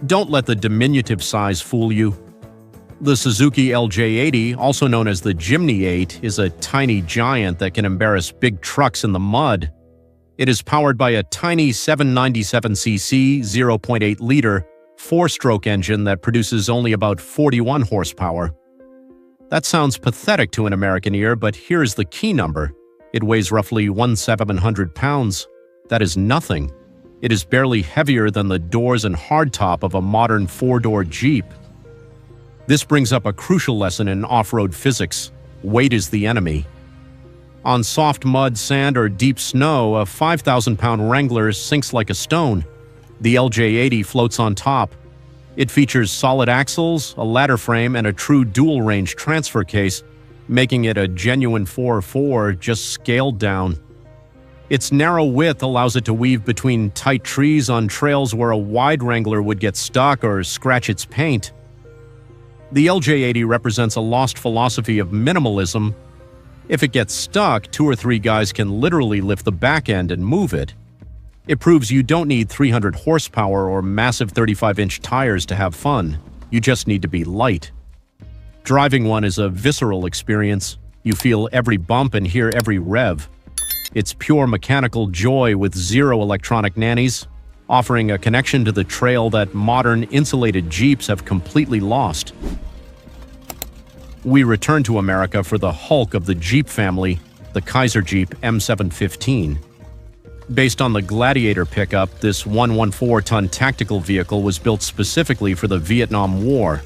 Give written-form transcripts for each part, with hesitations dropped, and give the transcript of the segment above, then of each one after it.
Don't let the diminutive size fool you. The Suzuki LJ80, also known as the Jimny 8, is a tiny giant that can embarrass big trucks in the mud. It is powered by a tiny 797cc 0.8-liter 4-stroke engine that produces only about 41 horsepower. That sounds pathetic to an American ear, but here's the key number. It weighs roughly 1,700 pounds. That is nothing. It is barely heavier than the doors and hardtop of a modern 4-door Jeep. This brings up a crucial lesson in off-road physics. Weight is the enemy. On soft mud, sand, or deep snow, a 5,000-pound Wrangler sinks like a stone. The LJ80 floats on top. It features solid axles, a ladder frame, and a true dual-range transfer case, making it a genuine 4x4, just scaled down. Its narrow width allows it to weave between tight trees on trails where a wide Wrangler would get stuck or scratch its paint. The LJ80 represents a lost philosophy of minimalism. If it gets stuck, 2 or 3 guys can literally lift the back end and move it. It proves you don't need 300 horsepower or massive 35-inch tires to have fun. You just need to be light. Driving one is a visceral experience. You feel every bump and hear every rev. It's pure mechanical joy with zero electronic nannies, offering a connection to the trail that modern insulated Jeeps have completely lost. We return to America for the hulk of the Jeep family, the Kaiser Jeep M715. Based on the Gladiator pickup, this 114-ton tactical vehicle was built specifically for the Vietnam War.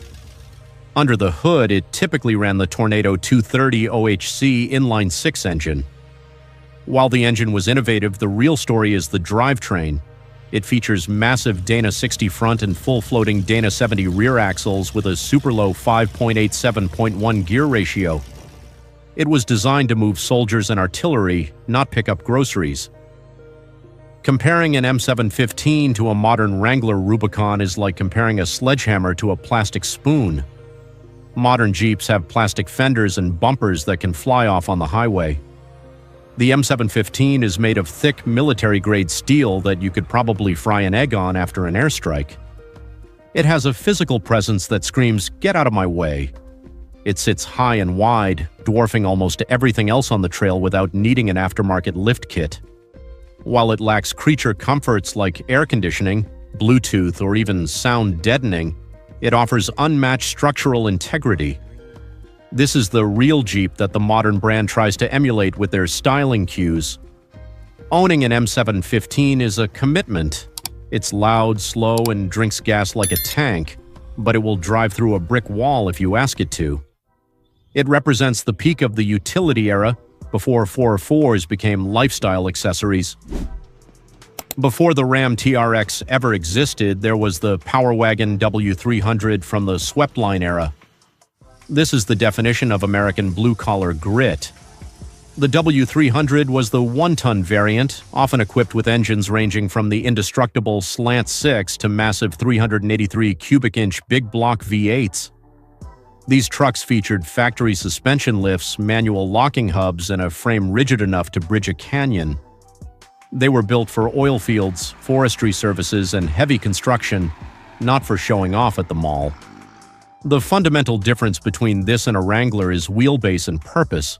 Under the hood, it typically ran the Tornado 230 OHC inline-6 engine. While the engine was innovative, the real story is the drivetrain. It features massive Dana 60 front and full-floating Dana 70 rear axles with a super-low 5.87.1 gear ratio. It was designed to move soldiers and artillery, not pick up groceries. Comparing an M715 to a modern Wrangler Rubicon is like comparing a sledgehammer to a plastic spoon. Modern Jeeps have plastic fenders and bumpers that can fly off on the highway. The M715 is made of thick military-grade steel that you could probably fry an egg on after an airstrike. It has a physical presence that screams, "Get out of my way." It sits high and wide, dwarfing almost everything else on the trail without needing an aftermarket lift kit. While it lacks creature comforts like air conditioning, Bluetooth, or even sound deadening, it offers unmatched structural integrity. This is the real Jeep that the modern brand tries to emulate with their styling cues. Owning an M715 is a commitment. It's loud, slow, and drinks gas like a tank, but it will drive through a brick wall if you ask it to. It represents the peak of the utility era, before 4x4s became lifestyle accessories. Before the Ram TRX ever existed, there was the Power Wagon W300 from the Swept-line era. This is the definition of American blue-collar grit. The W300 was the 1-ton variant, often equipped with engines ranging from the indestructible Slant 6 to massive 383 cubic-inch big-block V8s. These trucks featured factory suspension lifts, manual locking hubs, and a frame rigid enough to bridge a canyon. They were built for oil fields, forestry services, and heavy construction, not for showing off at the mall. The fundamental difference between this and a Wrangler is wheelbase and purpose.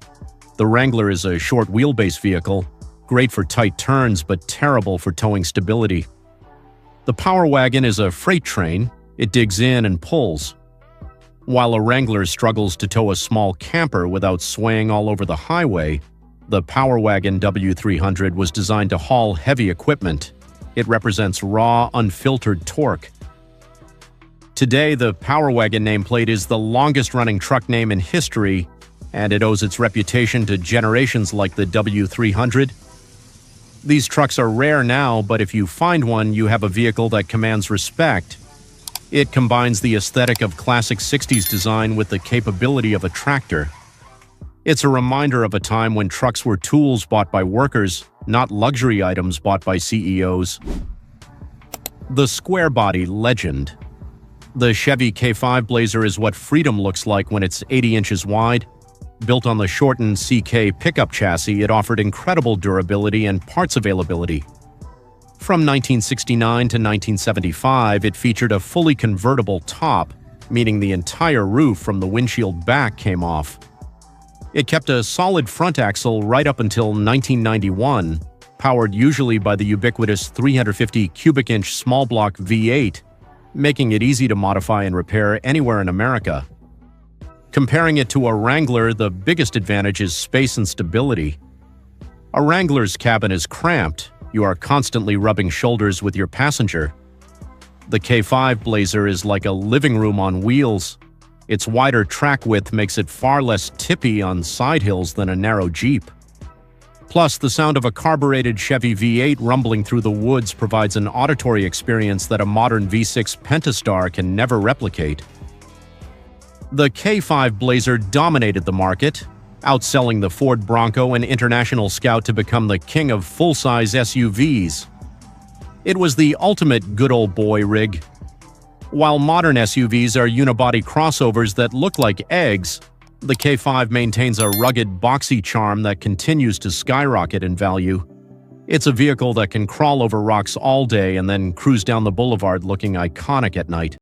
The Wrangler is a short wheelbase vehicle, great for tight turns but terrible for towing stability. The Power Wagon is a freight train. It digs in and pulls. While a Wrangler struggles to tow a small camper without swaying all over the highway, the Power Wagon W300 was designed to haul heavy equipment. It represents raw, unfiltered torque. Today, the Power Wagon nameplate is the longest-running truck name in history, and it owes its reputation to generations like the W300. These trucks are rare now, but if you find one, you have a vehicle that commands respect. It combines the aesthetic of classic 60s design with the capability of a tractor. It's a reminder of a time when trucks were tools bought by workers, not luxury items bought by CEOs. The square body legend. The Chevy K5 Blazer is what freedom looks like when it's 80 inches wide. Built on the shortened CK pickup chassis, it offered incredible durability and parts availability. From 1969 to 1975, it featured a fully convertible top, meaning the entire roof from the windshield back came off. It kept a solid front axle right up until 1991, powered usually by the ubiquitous 350 cubic inch small block V8, making it easy to modify and repair anywhere in America. Comparing it to a Wrangler, the biggest advantage is space and stability. A Wrangler's cabin is cramped. You are constantly rubbing shoulders with your passenger. The K5 Blazer is like a living room on wheels. Its wider track width makes it far less tippy on side hills than a narrow Jeep. Plus, the sound of a carbureted Chevy V8 rumbling through the woods provides an auditory experience that a modern V6 Pentastar can never replicate. The K5 Blazer dominated the market, outselling the Ford Bronco and International Scout to become the king of full-size SUVs. It was the ultimate good old boy rig. While modern SUVs are unibody crossovers that look like eggs, the K5 maintains a rugged, boxy charm that continues to skyrocket in value. It's a vehicle that can crawl over rocks all day and then cruise down the boulevard looking iconic at night.